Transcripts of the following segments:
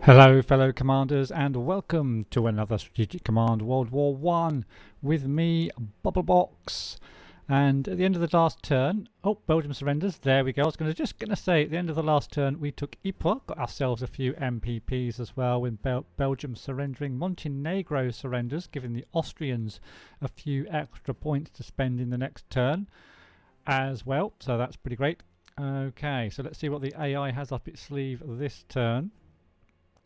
Hello fellow commanders and welcome to another Strategic Command World War I with me, Bubblebox. And at the end of the last turn, Belgium surrenders, there we go. I was just going to say at the end of the last turn we took Ypres, got ourselves a few MPPs as well with Belgium surrendering. Montenegro surrenders, giving the Austrians a few extra points to spend in the next turn as well, so that's pretty great. Okay, so let's see what the AI has up its sleeve this turn.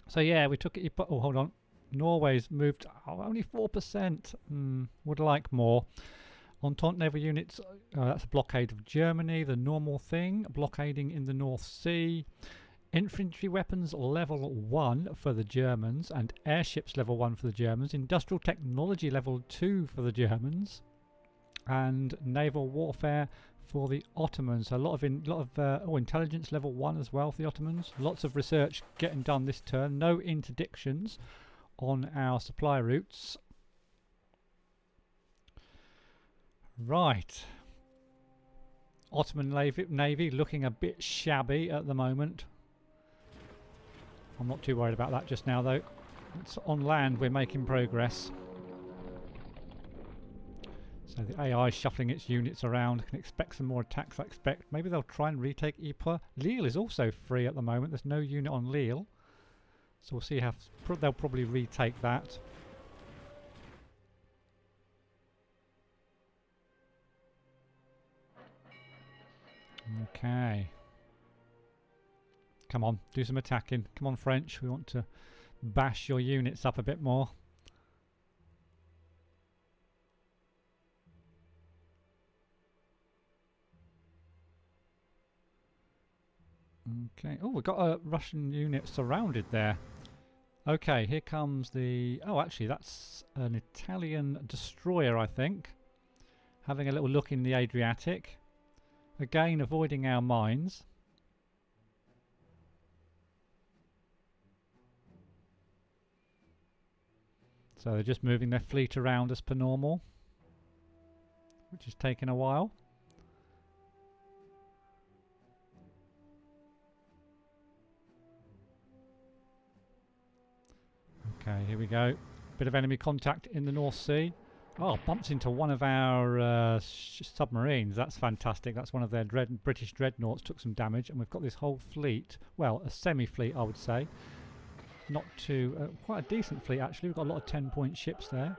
So yeah, we took it. Oh, hold on. Norway's moved. Oh, only 4%. Would like more. Entente naval units. That's a blockade of Germany. The normal thing. Blockading in the North Sea. Infantry weapons level 1 for the Germans. And airships level 1 for the Germans. Industrial technology level 2 for the Germans. And naval warfare for the Ottomans. A lot of intelligence level 1 as well for the Ottomans. Lots of research getting done this turn. No interdictions on our supply routes. Right. Ottoman Navy looking a bit shabby at the moment. I'm not too worried about that just now though. It's on land we're making progress. So the AI is shuffling its units around. Can expect some more attacks, I expect. Maybe they'll try and retake Ypres. Lille is also free at the moment. There's no unit on Lille. So we'll see how they'll probably retake that. Okay. Come on, do some attacking. Come on, French. We want to bash your units up a bit more. Okay. Oh, we've got a Russian unit surrounded there. Okay, here comes the... Oh, actually, that's an Italian destroyer, I think. Having a little look in the Adriatic. Again, avoiding our mines. So they're just moving their fleet around as per normal, which is taking a while. Okay, here we go. Bit of enemy contact in the North Sea. Oh, bumps into one of our submarines. That's fantastic. That's one of their British dreadnoughts. Took some damage, and we've got this whole fleet. Well, a semi-fleet, I would say. Not too... quite a decent fleet, actually. We've got a lot of 10-point ships there.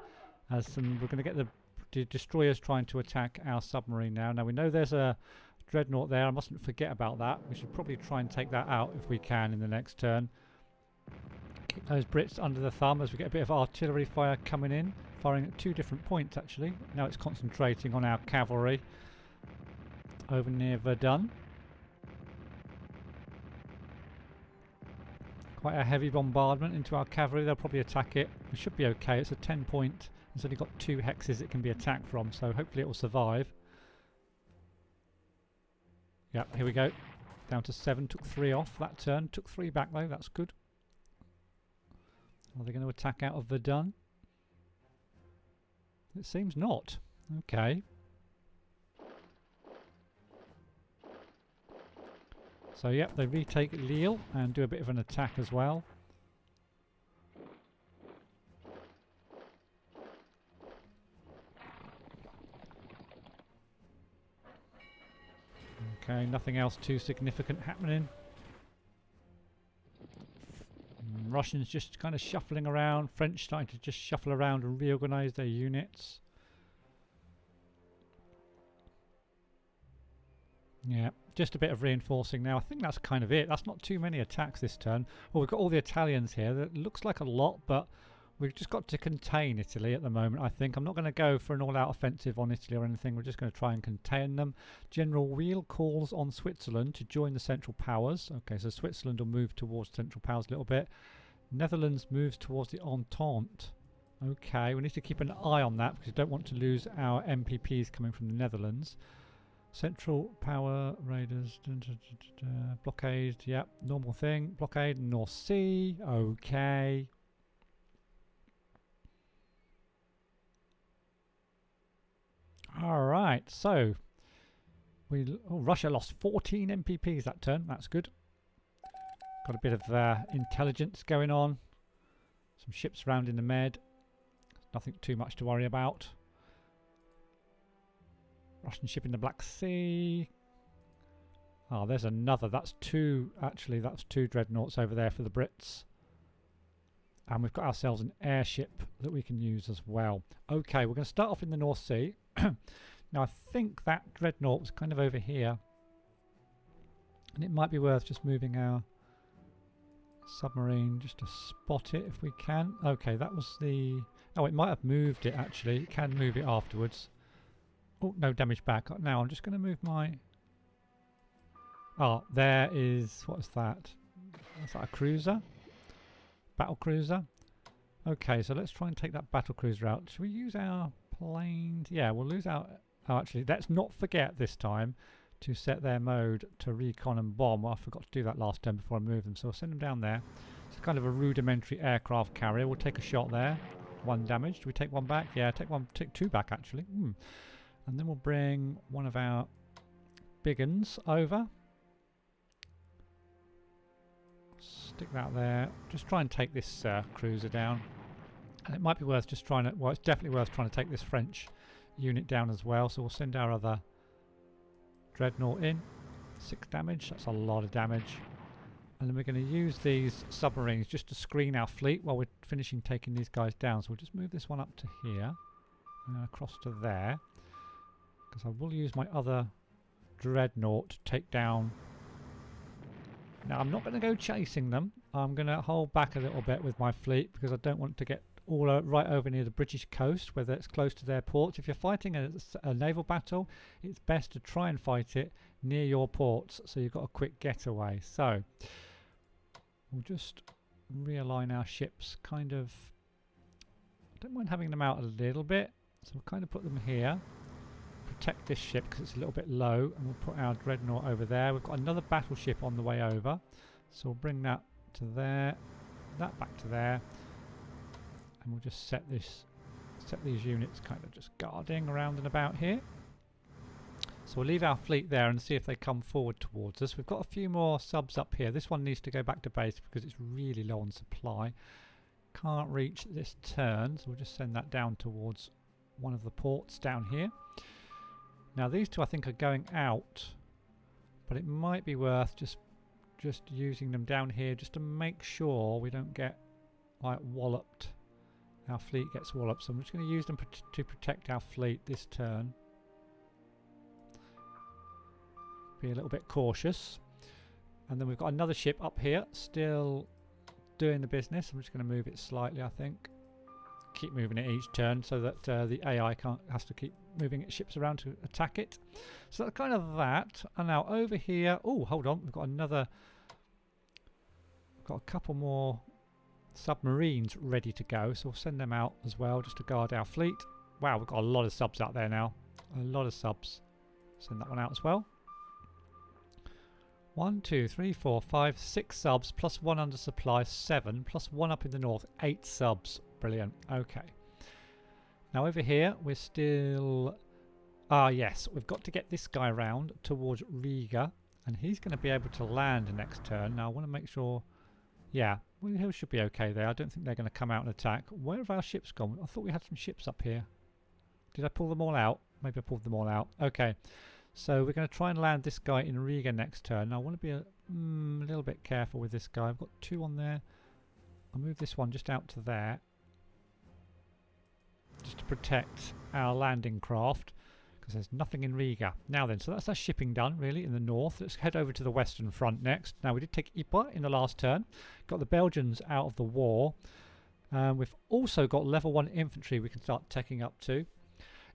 We're going to get the destroyers trying to attack our submarine now. Now, we know there's a dreadnought there. I mustn't forget about that. We should probably try and take that out if we can in the next turn. Keep those Brits under the thumb as we get a bit of artillery fire coming in, firing at 2 different points actually. Now it's concentrating on our cavalry over near Verdun. Quite a heavy bombardment into our cavalry. They'll probably attack it. We should be okay. It's a 10-point. It's only got 2 hexes it can be attacked from, so hopefully it will survive. Yep, here we go. Down to 7. Took 3 off that turn. Took 3 back though. That's good. Are they going to attack out of Verdun? It seems not. Okay. So yep, they retake Lille and do a bit of an attack as well. Okay, nothing else too significant happening. Russians just kind of shuffling around. French starting to just shuffle around and reorganize their units. Yeah, just a bit of reinforcing now. I think that's kind of it. That's not too many attacks this turn. Well, we've got all the Italians here. That looks like a lot, but we've just got to contain Italy at the moment, I think. I'm not going to go for an all-out offensive on Italy or anything. We're just going to try and contain them. General Wheel calls on Switzerland to join the Central Powers. Okay, so Switzerland will move towards Central Powers a little bit. Netherlands moves towards the Entente. Okay, we need to keep an eye on that because we don't want to lose our MPPs coming from the Netherlands. Central Power Raiders. Blockade, yep, normal thing. Blockade, North Sea. Okay. Alright, so Russia lost 14 MPPs that turn. That's good. Got a bit of intelligence going on. Some ships around in the Med. Nothing too much to worry about. Russian ship in the Black Sea. Oh, there's another. That's two. Actually, that's two dreadnoughts over there for the Brits. And we've got ourselves an airship that we can use as well. Okay, we're going to start off in the North Sea. Now, I think that dreadnought was kind of over here. And it might be worth just moving our submarine just to spot it if we can. Okay, that was the... Oh, it might have moved it actually. It can move it afterwards. Oh, no damage back. Now, I'm just going to move my... Oh, there is... What is that? Is that a cruiser? Battle cruiser? Okay, so let's try and take that battle cruiser out. Should we use our planes? Yeah, we'll lose our... Oh, actually, let's not forget this time to set their mode to recon and bomb. Well, I forgot to do that last time before I moved them, so I'll send them down there. It's kind of a rudimentary aircraft carrier. We'll take a shot there. One damage. Do we take one back? Yeah, take two back actually. And then we'll bring one of our big uns over. Stick that there. Just try and take this cruiser down. And it might be worth just trying to... Well, it's definitely worth trying to take this French unit down as well. So we'll send our other dreadnought in. 6 damage. That's a lot of damage. And then we're going to use these submarines just to screen our fleet while we're finishing taking these guys down. So we'll just move this one up to here. And across to there. Because I will use my other dreadnought to take down... Now, I'm not going to go chasing them. I'm going to hold back a little bit with my fleet because I don't want to get all right over near the British coast, whether it's close to their ports. If you're fighting a naval battle, it's best to try and fight it near your ports so you've got a quick getaway. So, we'll just realign our ships kind of... I don't mind having them out a little bit. So we'll kind of put them here. Protect this ship because it's a little bit low, and we'll put our dreadnought over there. We've got another battleship on the way over, so we'll bring that to there, that back to there, and we'll just set these units kind of just guarding around and about here. So we'll leave our fleet there and see if they come forward towards us. We've got a few more subs up here. This one needs to go back to base because it's really low on supply. Can't reach this turn, so we'll just send that down towards one of the ports down here. Now these two I think are going out, but it might be worth just using them down here just to make sure we don't get like walloped. Our fleet gets walloped, so I'm just going to use them to protect our fleet this turn. Be a little bit cautious. And then we've got another ship up here still doing the business. I'm just going to move it slightly, I think. Keep moving it each turn so that the AI has to keep moving its ships around to attack it. So that's kind of that. And now over here, oh, hold on, we've got a couple more submarines ready to go, so we'll send them out as well just to guard our fleet. Wow, we've got a lot of subs out there now. A lot of subs. Send that one out as well. 1, 2, 3, 4, 5, 6 subs plus 1 under supply, 7 plus 1 up in the north, 8 subs. Brilliant. Okay. Now over here we're still... yes, we've got to get this guy round towards Riga, and he's going to be able to land next turn. Now I want to make sure... Yeah, we should be okay there. I don't think they're going to come out and attack. Where have our ships gone? I thought we had some ships up here. Did I pull them all out? Maybe I pulled them all out. Okay. So we're going to try and land this guy in Riga next turn. Now I want to be a little bit careful with this guy. I've got 2 on there. I'll move this one just out to there. Just to protect our landing craft, because there's nothing in Riga. Now then, so that's our shipping done really in the north. Let's head over to the western front next. Now we did take Ypres in the last turn. Got the Belgians out of the war. We've also got level 1 infantry we can start taking up to.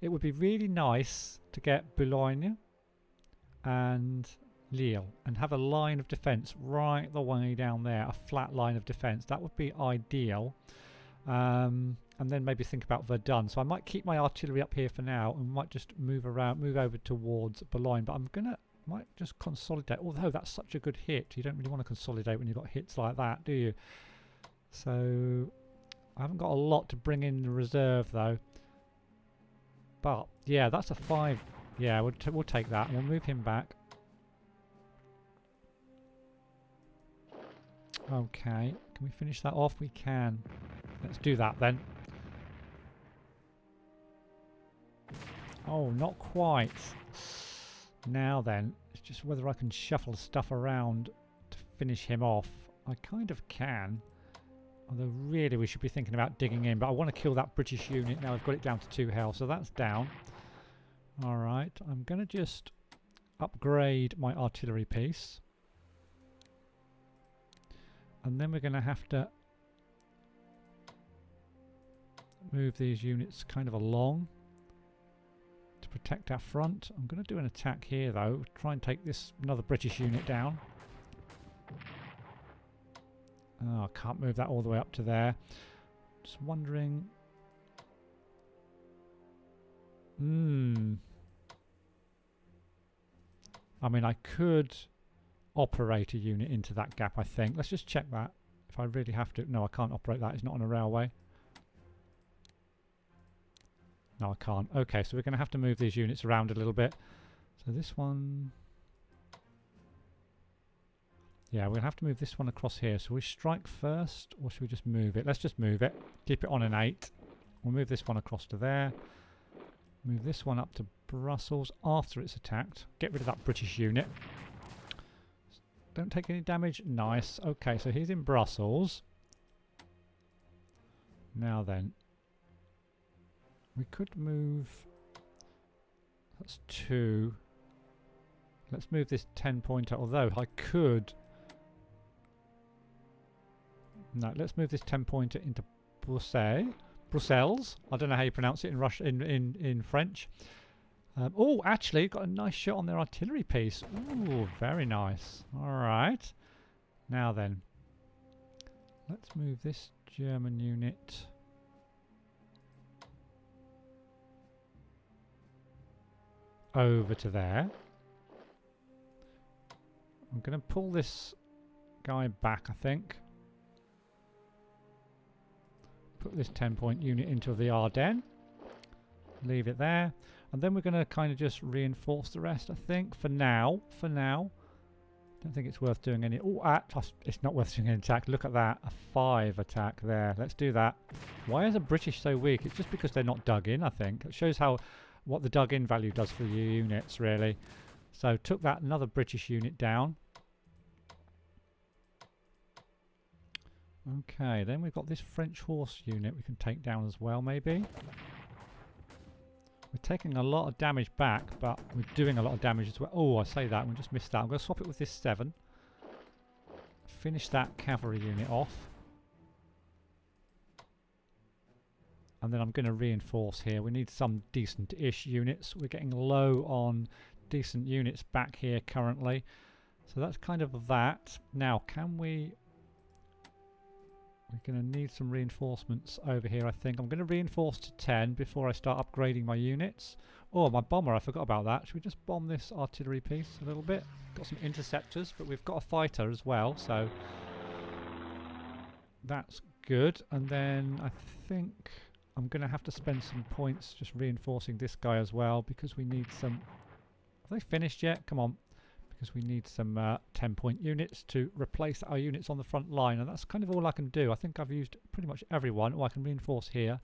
It would be really nice to get Boulogne and Lille and have a line of defence right the way down there, a flat line of defence. That would be ideal. And then maybe think about Verdun. So I might keep my artillery up here for now and might just move over towards Boulogne. But might just consolidate. Although that's such a good hit, you don't really want to consolidate when you've got hits like that, do you? So I haven't got a lot to bring in the reserve though. But yeah, that's a 5. Yeah, we'll take that and we'll move him back. Okay, can we finish that off? We can. Let's do that then. Oh, not quite. Now then, it's just whether I can shuffle stuff around to finish him off. I kind of can. Although really we should be thinking about digging in. But I want to kill that British unit. Now I've got it down to 2 health. So that's down. Alright, I'm going to just upgrade my artillery piece. And then we're going to have to move these units kind of along to protect our front. I'm going to do an attack here though. Try and take this another British unit down. Oh, I can't move that all the way up to there. Just wondering. I mean, I could operate a unit into that gap, I think. Let's just check that. If I really have to. No, I can't operate that. It's not on a railway. No, I can't. Okay, so we're going to have to move these units around a little bit. So this one... Yeah, we're going to have to move this one across here. So we strike first, or should we just move it? Let's just move it. Keep it on an 8. We'll move this one across to there. Move this one up to Brussels after it's attacked. Get rid of that British unit. Don't take any damage. Nice. Okay, so he's in Brussels. Now then. We could move... That's 2. Let's move this 10-pointer, although I could... No, let's move this 10-pointer into Brussels. I don't know how you pronounce it in in French. Oh, actually, got a nice shot on their artillery piece. Ooh, very nice. All right. Now then, let's move this German unit over to there. I'm going to pull this guy back, I think. Put this 10-point unit into the Ardennes. Leave it there. And then we're going to kind of just reinforce the rest, I think, for now. For now. Don't think it's worth doing any... Oh, it's not worth doing any attack. Look at that. A 5 attack there. Let's do that. Why is the British so weak? It's just because they're not dug in, I think. It shows what the dug in value does for the units, really. So took that another British unit down. Okay, then we've got this French horse unit we can take down as well, maybe. We're taking a lot of damage back, but we're doing a lot of damage as well. Oh, I say that, we just missed that. I'm going to swap it with this 7. Finish that cavalry unit off. And then I'm going to reinforce here. We need some decent-ish units. We're getting low on decent units back here currently. So that's kind of that. Now, can we... We're going to need some reinforcements over here, I think. I'm going to reinforce to 10 before I start upgrading my units. Oh, my bomber, I forgot about that. Should we just bomb this artillery piece a little bit? Got some interceptors, but we've got a fighter as well, so... That's good. And then I think I'm going to have to spend some points just reinforcing this guy as well, because we need some... Have they finished yet? Come on. Because we need some 10-point units to replace our units on the front line, and that's kind of all I can do. I think I've used pretty much everyone. Oh, I can reinforce here.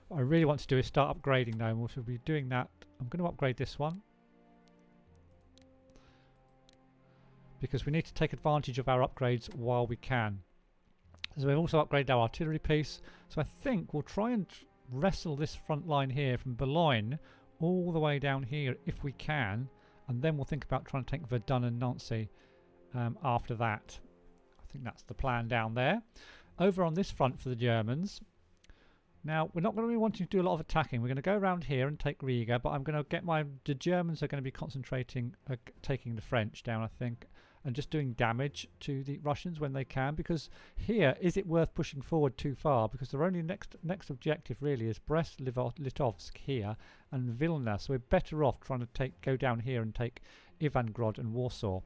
What I really want to do is start upgrading though, and we should be doing that. I'm going to upgrade this one because we need to take advantage of our upgrades while we can. So we've also upgraded our artillery piece, so I think we'll try and wrestle this front line here from Boulogne all the way down here if we can. And then we'll think about trying to take Verdun and Nancy after that. I think that's the plan down there. Over on this front for the Germans. Now, we're not going to be wanting to do a lot of attacking. We're going to go around here and take Riga, but I'm going to get the Germans are going to be concentrating, taking the French down, I think, and just doing damage to the Russians when they can. Because here, is it worth pushing forward too far? Because their only next objective really is Brest-Litovsk here and Vilna. So we're better off trying to go down here and take Ivangorod and Warsaw.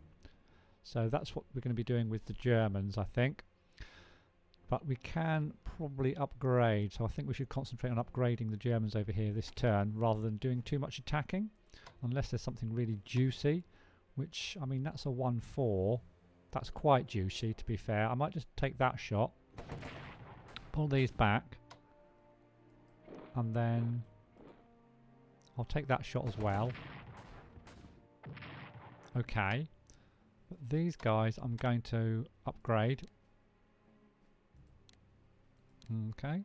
So that's what we're going to be doing with the Germans, I think. But we can probably upgrade, so I think we should concentrate on upgrading the Germans over here this turn rather than doing too much attacking, unless there's something really juicy, which, I mean, that's a 1-4. That's quite juicy, to be fair. I might just take that shot, pull these back, and then I'll take that shot as well. Okay. But these guys I'm going to upgrade. Okay.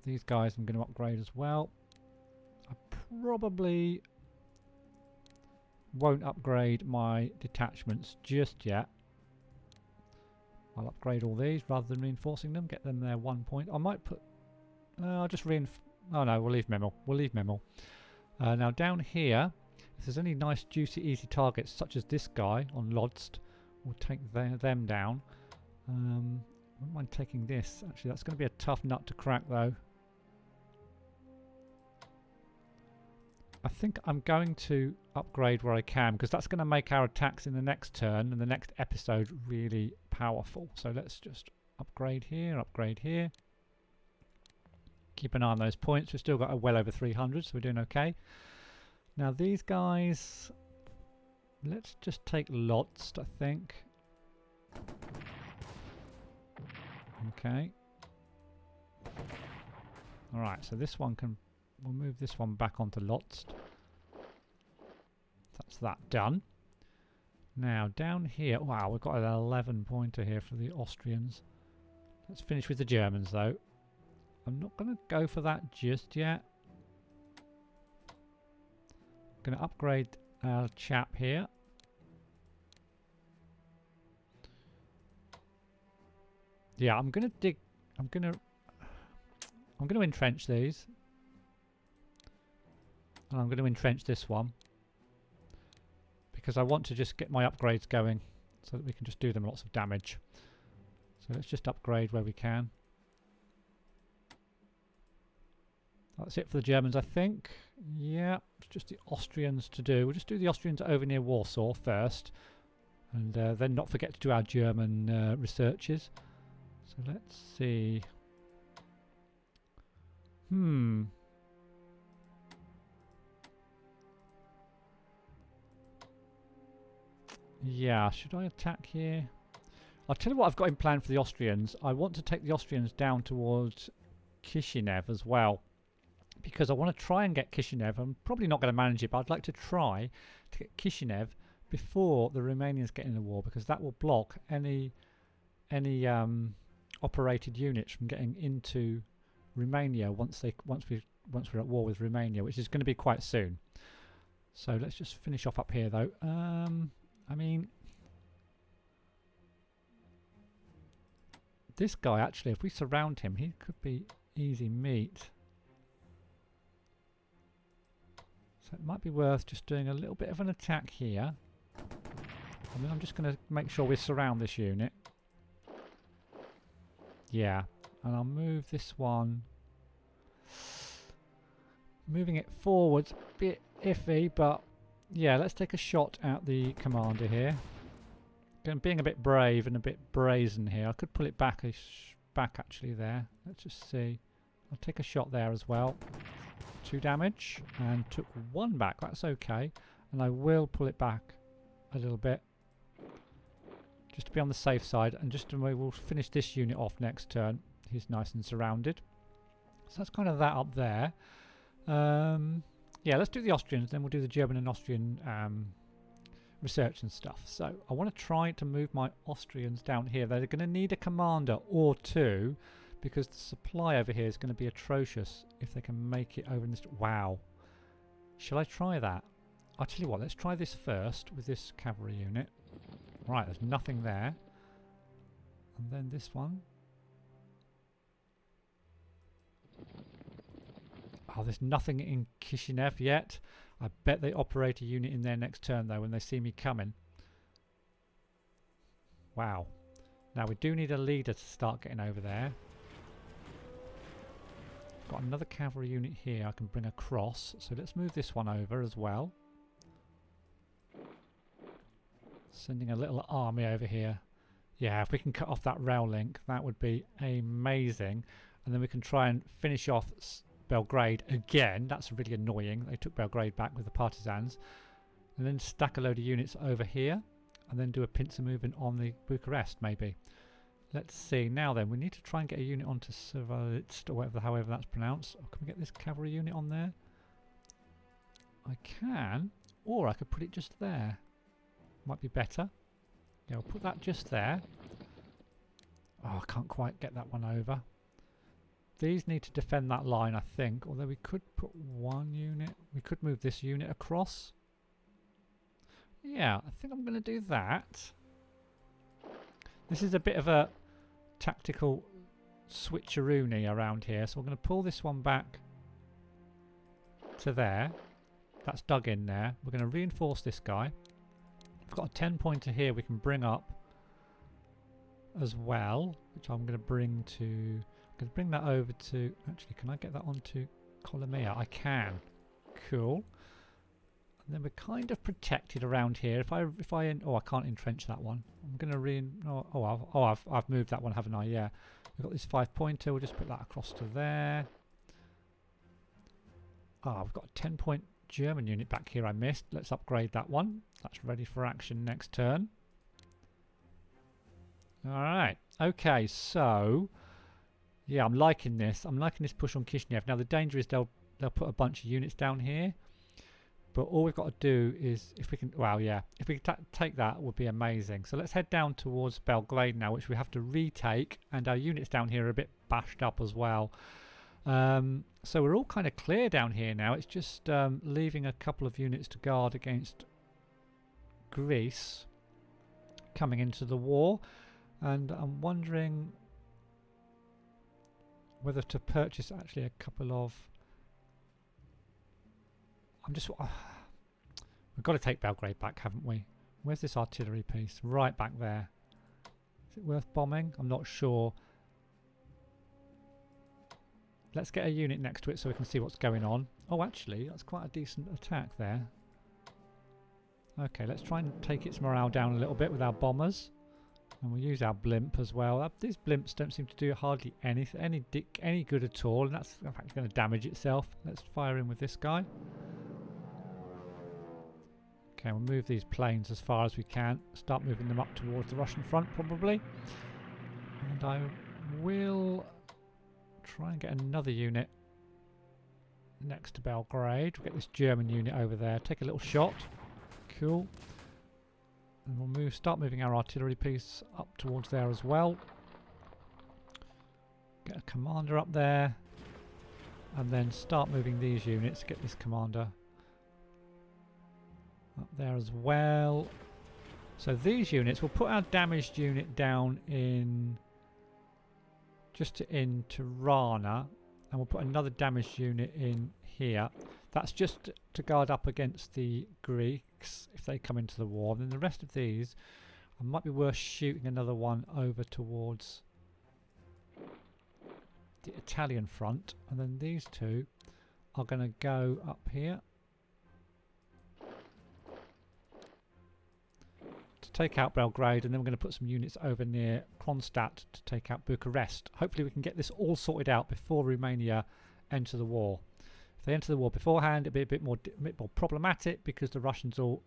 These guys I'm going to upgrade as well. I probably won't upgrade my detachments just yet. I'll upgrade all these rather than reinforcing them, get them there 1 point. I might put... I'll just oh no, we'll leave Memel. We'll leave Memel. Now down here, if there's any nice juicy easy targets such as this guy on Lodst, we'll take them down. I wouldn't mind taking this. Actually, that's going to be a tough nut to crack though. I think I'm going to upgrade where I can, because that's going to make our attacks in the next turn and the next episode really powerful. So let's just upgrade here, upgrade here. Keep an eye on those points. We've still got a well over 300, so we're doing okay. Now these guys, let's just take Lodst, I think. Okay. Alright, so this one can... We'll move this one back onto Lodst. That's that done. Now down here, wow, we've got an 11 pointer here for the Austrians. Let's finish with the Germans though. I'm not going to go for that just yet. I'm going to upgrade our chap here. Yeah, I'm going to dig... I'm going to entrench these. And I'm going to entrench this one. Because I want to just get my upgrades going. So that we can just do them lots of damage. So let's just upgrade where we can. That's it for the Germans, I think. Yeah, it's just the Austrians to do. We'll just do the Austrians over near Warsaw first. And then not forget to do our German researches. So let's see. Yeah, should I attack here? I'll tell you what I've got in plan for the Austrians. I want to take the Austrians down towards Kishinev as well. Because I want to try and get Kishinev. I'm probably not going to manage it, but I'd like to try to get Kishinev before the Romanians get in the war, because that will block any operated units from getting into Romania once we're at war with Romania, which is going to be quite soon. So let's just finish off up here though. I mean, this guy actually, if we surround him, he could be easy meat. So it might be worth just doing a little bit of an attack here. And then I'm just going to make sure we surround this unit. Yeah, and I'll move this one. Moving it forward, a bit iffy, but yeah, let's take a shot at the commander here. Being a bit brave and a bit brazen here. I could pull it back actually there. Let's just see. I'll take a shot there as well. 2 damage and took 1 back. That's okay. And I will pull it back a little bit, just to be on the safe side, and just we'll finish this unit off next turn. He's nice and surrounded. So that's kind of that up there. Yeah, let's do the Austrians, then we'll do the German and Austrian research and stuff. So I want to try to move my Austrians down here. They're going to need a commander or 2, because the supply over here is going to be atrocious if they can make it over in this... Wow. Shall I try that? I'll tell you what, let's try this first with this cavalry unit. Right, there's nothing there. And then this one. Oh, there's nothing in Kishinev yet. I bet they operate a unit in there next turn though when they see me coming. Wow. Now we do need a leader to start getting over there. I've got another cavalry unit here I can bring across. So let's move this one over as well. Sending a little army over here. Yeah, if we can cut off that rail link, that would be amazing. And then we can try and finish off Belgrade again. That's really annoying. They took Belgrade back with the partisans. And then stack a load of units over here. and then do a pincer movement on the Bucharest maybe. Let's see. Now then, we need to try and get a unit onto Savalitst, or whatever, however that's pronounced. Oh, can we get this cavalry unit on there? I can, or I could put it just there. Might be better. Yeah, I'll put that just there. Oh, I can't quite get that one over. These need to defend that line, I think. Although we could put one unit. We could move this unit across. Yeah, I think I'm going to do that. This is a bit of a tactical switcheroony around here. So we're going to pull this one back to there. That's dug in there. We're going to reinforce this guy. We've got a 10-pointer here we can bring up as well, which I'm going to bring to... I'm going to bring that over to... Actually, can I get that onto Kolomea? I can. Cool. And then we're kind of protected around here. If I oh, I can't entrench that one. I'm going to I've moved that one, haven't I? Yeah. We've got this 5-pointer. We'll just put that across to there. Ah, we've got a 10-point German unit back here I missed. Let's upgrade that one. That's ready for action next turn. Alright. Okay, so... Yeah, I'm liking this. I'm liking this push on Kishinev. Now, the danger is they'll put a bunch of units down here. But all we've got to do is, if we can... Wow, yeah. If we can take that, it would be amazing. So let's head down towards Belgrade now, which we have to retake. And our units down here are a bit bashed up as well. So we're all kind of clear down here now. It's just leaving a couple of units to guard against Greece coming into the war. And I'm wondering whether to purchase actually a couple of... we've got to take Belgrade back, haven't we? Where's this artillery piece? Right back there. Is it worth bombing? I'm not sure. Let's get a unit next to it so we can see what's going on. Oh, actually, that's quite a decent attack there. Okay, let's try and take its morale down a little bit with our bombers. And we'll use our blimp as well. These blimps don't seem to do hardly anything, any good at all. And that's in fact going to damage itself. Let's fire in with this guy. Okay, we'll move these planes as far as we can. Start moving them up towards the Russian front probably. And I will try and get another unit next to Belgrade. We'll get this German unit over there. Take a little shot. Cool. And we'll start moving our artillery piece up towards there as well. Get a commander up there. And then start moving these units. Get this commander up there as well. So these units, we'll put our damaged unit down in... just in Tirana. And we'll put another damaged unit in here. That's just to guard up against the Greeks if they come into the war. And then the rest of these, it might be worth shooting another one over towards the Italian front. And then these two are going to go up here to take out Belgrade. And then we're going to put some units over near Kronstadt to take out Bucharest. Hopefully we can get this all sorted out before Romania enter the war. If they enter the war beforehand, it'll be a bit more problematic because the Russians will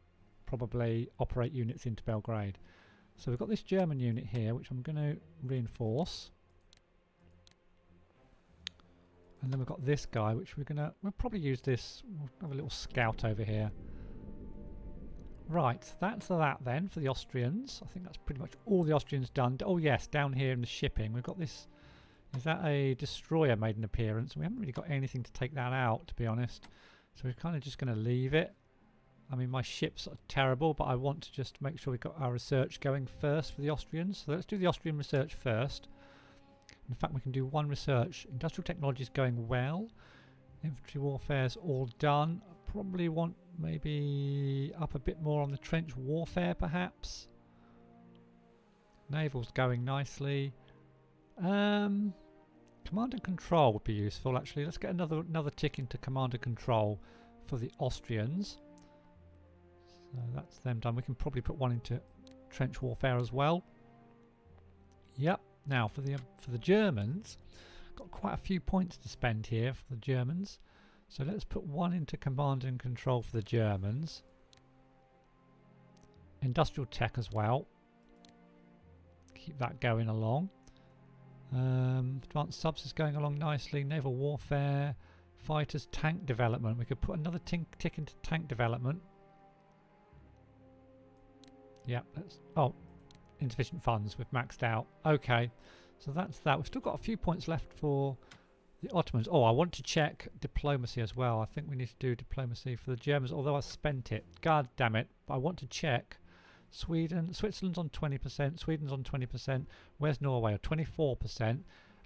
probably operate units into Belgrade. So we've got this German unit here, which I'm going to reinforce. And then we've got this guy, which we'll probably use this. We'll have a little scout over here. Right, that's that then for the Austrians. I think that's pretty much all the Austrians done. Oh yes, down here in the shipping, we've got this. Is that a destroyer made an appearance? We haven't really got anything to take that out, to be honest. So we're kind of just going to leave it. I mean, my ships are terrible, but I want to just make sure we've got our research going first for the Austrians. So let's do the Austrian research first. In fact, we can do one research. Industrial technology is going well. Infantry warfare is all done. I probably want maybe up a bit more on the trench warfare, perhaps. Naval's going nicely. Command and control would be useful, actually. Let's get another tick into command and control for the Austrians. So that's them done. We can probably put one into trench warfare as well. Yep. Now for the Germans, got quite a few points to spend here for the Germans. So let's put one into command and control for the Germans. Industrial tech as well. Keep that going along. Advanced subs is going along nicely. Naval warfare. Fighters, tank development. We could put another tick into tank development. Yep. Oh, insufficient funds. We've maxed out. Okay. So that's that. We've still got a few points left for the Ottomans. Oh, I want to check diplomacy as well. I think we need to do diplomacy for the Germans, although I spent it. God damn it. But I want to check. Switzerland's on 20%. Sweden's on 20%. Where's Norway? 24%.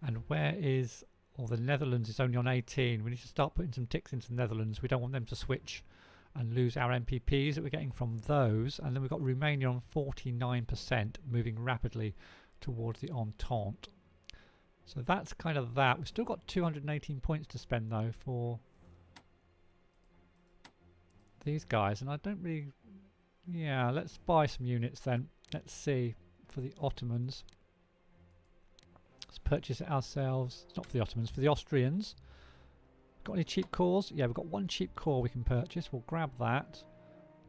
And where is... Well, the Netherlands is only on 18. We need to start putting some ticks into the Netherlands. We don't want them to switch and lose our MPPs that we're getting from those. And then we've got Romania on 49%, moving rapidly towards the Entente. So that's kind of that. We've still got 218 points to spend though for these guys, and I don't really... Yeah, let's buy some units then. Let's see, for the Ottomans. Let's purchase it ourselves. It's not for the Ottomans, for the Austrians. Got any cheap cores? Yeah, we've got one cheap core we can purchase. We'll grab that.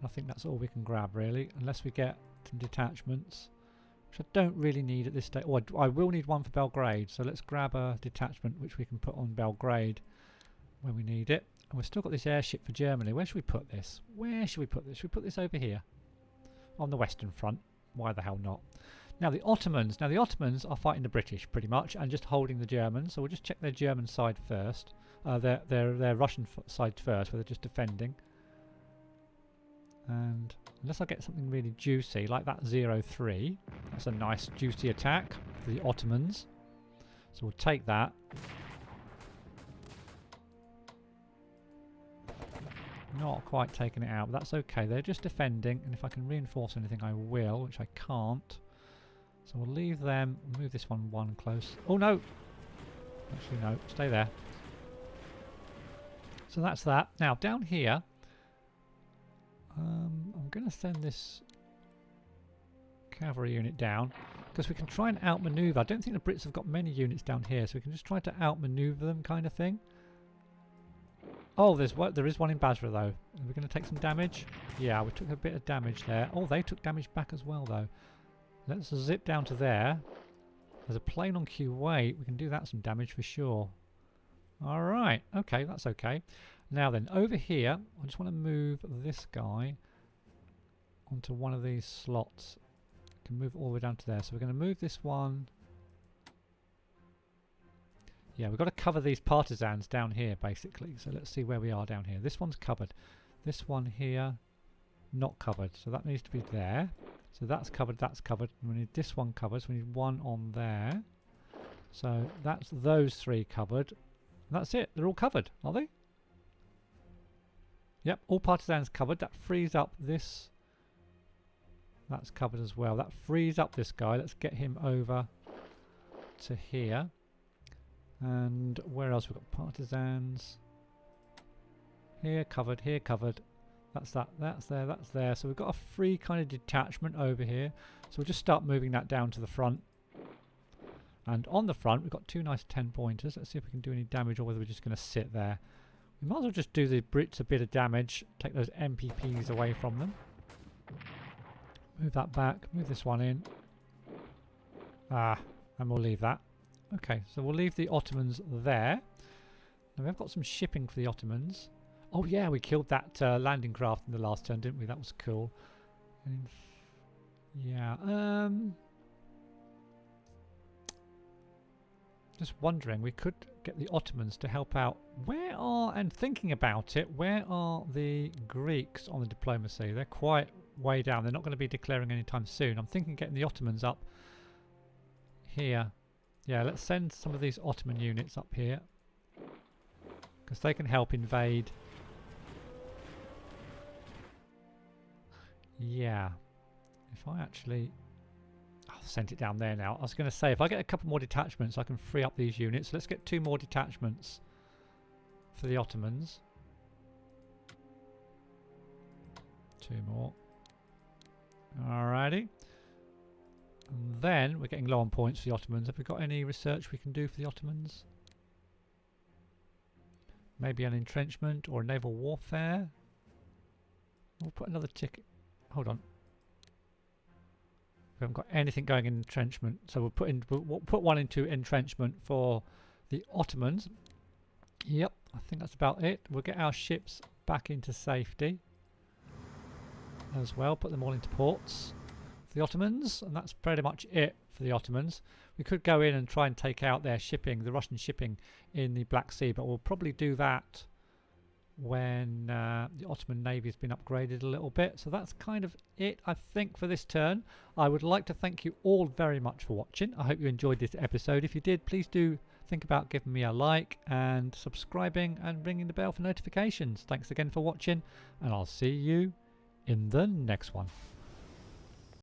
I think that's all we can grab really, unless we get some detachments, which I don't really need at this stage. Oh, I will need one for Belgrade, so let's grab a detachment which we can put on Belgrade when we need it. And we've still got this airship for Germany. Where should we put this? Where should we put this? Should we put this over here? On the western front. Why the hell not? Now the Ottomans. Now the Ottomans are fighting the British pretty much and just holding the Germans. So we'll just check their German side first. Their Russian side first, where they're just defending. And unless I get something really juicy, like that 0-3. That's a nice juicy attack for the Ottomans. So we'll take that. Not quite taking it out, but that's okay. They're just defending, and if I can reinforce anything I will, which I can't. So we'll leave them, move this one close. Oh no! Actually no, stay there. So that's that. Now down here, I'm going to send this cavalry unit down, because we can try and outmaneuver. I don't think the Brits have got many units down here, so we can just try to outmaneuver them kind of thing. Oh, there is one in Basra though. Are we going to take some damage? Yeah, we took a bit of damage there. Oh, they took damage back as well though. Let's zip down to there. There's a plane on Kuwait. We can do that some damage for sure. Alright, okay, that's okay. Now then, over here, I just want to move this guy onto one of these slots. I can move all the way down to there. So we're going to move this one. Yeah, we've got to cover these partisans down here, basically. So let's see where we are down here. This one's covered. This one here, not covered. So that needs to be there. So that's covered, that's covered. And we need this one covered. So we need one on there. So that's those three covered. And that's it. They're all covered, are they? Yep, all partisans covered. That frees up this. That's covered as well. That frees up this guy. Let's get him over to here. And where else? We've got partisans. Here covered, here covered. That's that, that's there, that's there. So we've got a free kind of detachment over here. So we'll just start moving that down to the front. And on the front, we've got two nice 10-pointers. Let's see if we can do any damage or whether we're just going to sit there. We might as well just do the Brits a bit of damage. Take those MPPs away from them. Move that back. Move this one in. And we'll leave that. Okay, so we'll leave the Ottomans there. Now we've got some shipping for the Ottomans. Oh yeah, we killed that landing craft in the last turn, didn't we? That was cool. And yeah, just wondering, we could get the Ottomans to help out. Where are, and thinking about it, where are the Greeks on the diplomacy? They're quite way down. They're not going to be declaring anytime soon. I'm thinking getting the Ottomans up here. Yeah, let's send some of these Ottoman units up here, because they can help invade. Yeah, if I actually... I've sent it down there now. I was going to say, if I get a couple more detachments, I can free up these units. So let's get 2 more detachments for the Ottomans. 2 more. Alrighty. And then we're getting low on points for the Ottomans. Have we got any research we can do for the Ottomans? Maybe an entrenchment or a naval warfare? We'll put another ticket. Hold on. We haven't got anything going in entrenchment, so we'll put one into entrenchment for the Ottomans. Yep, I think that's about it. We'll get our ships back into safety as well. Put them all into ports for the Ottomans, and that's pretty much it for the Ottomans. We could go in and try and take out their shipping, the Russian shipping in the Black Sea, but we'll probably do that when the Ottoman Navy has been upgraded a little bit. So that's kind of it, I think, for this turn. I would like to thank you all very much for watching. I hope you enjoyed this episode. If you did, please do think about giving me a like and subscribing and ringing the bell for notifications. Thanks again for watching, and I'll see you in the next one.